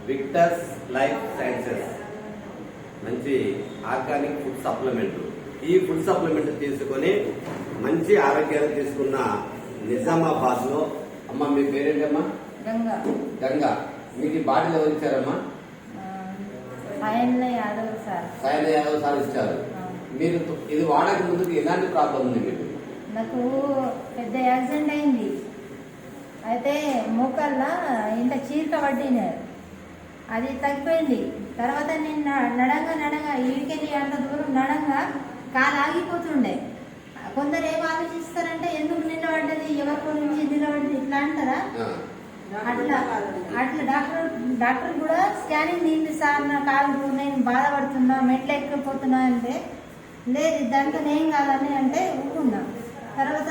విక్టర్స్ life sciences మంచి organic food supplement. ఈ food supplement తీసుకొని మంచి ఆరోగ్యాన్ని తీసుకున్న నిజామాబాద్ లో అమ్మ మీ పేరేంటమ్మా? గంగా. గంగా. మీకు ఈ బాటిల్ ఎవరు ఇచ్చారమ్మా? సాయన్న యాదవ్ సార్ ఇచ్చారు. మీరు ఇది వాడక ముందుకు ఎలాంటి ప్రాబ్లం ఉంది మీకు? నాకు పెద్ద యాక్సిడెంట్ అయింది. అయితే మోకాళ్ళ ఇంత చీరక పట్టినారు, అది తగ్గిపోయింది. తర్వాత నేను నడంగా ఈడికెళ్ళి అంత దూరం నడంగా కాలు ఆగిపోతుండే. కొందరు ఏం ఆలోచిస్తారంటే ఎందుకు నిలబడ్డది, ఎవరికో నుంచి నిలబడ్డది ఇట్లా అంటారా? అట్లా డాక్టర్ కూడా స్కానింగ్ తీయండి సార్, నా కాలు నేను బాధపడుతున్నా, మెట్లు ఎక్కిపోతున్నా అంటే లేదు దాంట్లో ఏం కాదని అంటే ఊరుకున్నా. తర్వాత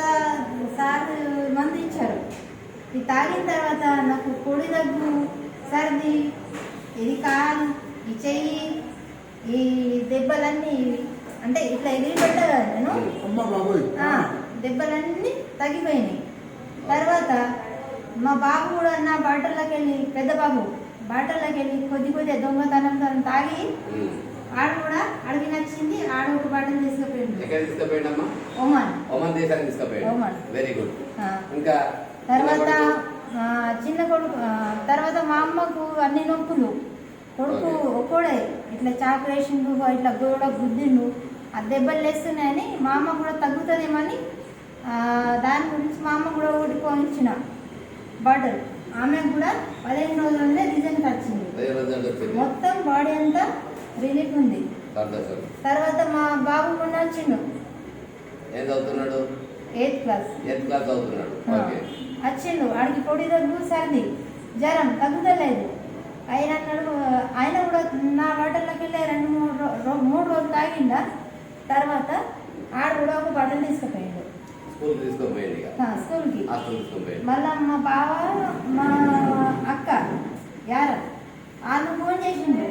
సార్ మందు ఇచ్చారు. ఇది తాగిన తర్వాత నాకు పొడి దగ్గు, సర్ది, ఇది కాలు, ఈ చెయ్యి, ఈ దెబ్బలన్నీ అంటే ఇట్లా ఎగిరిపెట్టా కదా నేను, దెబ్బలన్నీ తగ్గిపోయినాయి. తర్వాత మా బాబు కూడా నా బాటల్లోకి వెళ్ళి, పెద్ద బాబు బాటల్లోకి వెళ్ళి కొద్దిగా దొంగతనంతో తాగి ఆడు కూడా అడిగి నచ్చింది, ఆడు ఒక బాటలు తీసుకుపోయింది. ఒమాన్ దేశానికి తీసుకుపోయాడు. Very good. ఇంకా తర్వాత చిన్న కొడుకు, తర్వాత మా అమ్మకు అన్ని నొప్పులు, కొడుకు ఒక్కడే ఇట్లా చాపరేషన్ ఇట్లా గోడ గుద్దిండు, ఆ దెబ్బలు లేస్తున్నాయని మా అమ్మ కూడా తగ్గుతుందేమని దాని గురించి మా అమ్మ కూడా ఒకటి పోయించిన బాటిల్. ఆమెకు కూడా 15 రోజులనే రిజల్ట్ వచ్చింది. మొత్తం బాడీ అంతా రిలీఫ్ ఉంది. తర్వాత మా బాబు మొన్న వచ్చిండు, 8th క్లాస్ వచ్చిండు. ఆడికి పొడి దగ్గు, సర్ది, జ్వరం తగ్గుతలేదు. ఆయన కూడా నా బాటల్లోకి వెళ్ళి 2-3 రోజులు తాగిండా. తర్వాత ఆడు కూడా ఒక బాటలు తీసుకుపోయిండు స్కూల్కి. మళ్ళా మా బావ, మా అక్క వాళ్ళు ఫోన్ చేసిండు,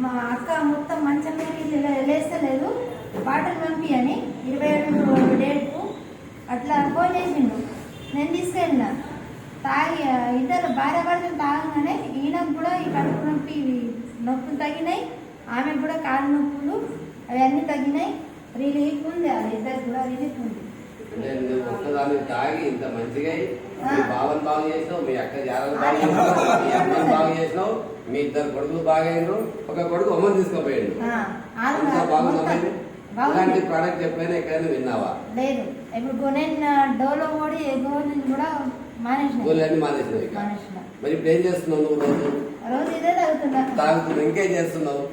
మా అక్క మొత్తం మంచం లేస్తలేదు, బాటలు పంపి అని 27 డేట్కు అట్లా ఫోన్ చేసిండు. నేను తీసుకెళ్ళిన, తాగి ఇద్దరు భార్య భర్తలు తాగగానే ఈయనకు కూడా ఈ కడుపు నొప్పులు తగ్గినాయి, ఆమెకు కూడా కాళ్ళ నొప్పులు అవన్నీ తగ్గినాయి. రిలీఫ్ ఉంది, అది ఇద్దరు కూడా రిలీఫ్ ఉంది. ఒక్కదాన్ని తాగి ఇంత మంచిగా మీ బావని బాగు చేసినావు, మీ అక్క జాగ్రత్త బాగు చేసినావు, మీ అమ్మని బాగు చేసినావు, మీ ఇద్దరు కొడుకులు బాగైనరు, ఒక కొడుకు అమ్మని తీసుకుపోయాడు. బాగుంది. ఇలాంటి ప్రోడక్ట్ ఎప్పుడైనా ఎక్కడైనా విన్నావా? లేదు. ఇప్పుడు నేను డోలో ఓడి కూడా మానేసినావు. మరి ఇప్పుడు ఏం చేస్తున్నావు నువ్వు? రోజు ఇదే తాగుతున్నావు. ఇంకేం చేస్తున్నావు?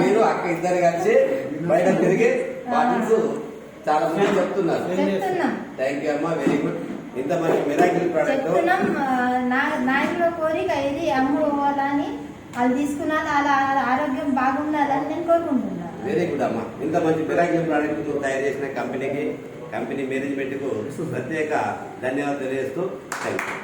మీరు అక్క ఇద్దరు కలిసి బయట తిరిగి బాటిల్స్ చాలా మంది చెప్తున్నారు. థ్యాంక్ యూ అమ్మా, వెరీ గుడ్. ఇంత మంచి మిరాకిల్ ప్రోడక్ట్ నాయకుల కోరిక ఇది అమ్ముడు పోవాలని, వాళ్ళు తీసుకున్నాను అలా ఆరోగ్యం బాగుండాలని నేను కోరుకుంటున్నాను. వెరీ గుడ్ అమ్మా. ఇంత మంచి మిరాకిల్ ప్రోడక్ట్ తయారు చేసిన కంపెనీకి, కంపెనీ మేనేజ్మెంట్ కు ప్రత్యేక ధన్యవాదాలు తెలియజేస్తూ థ్యాంక్ యూ.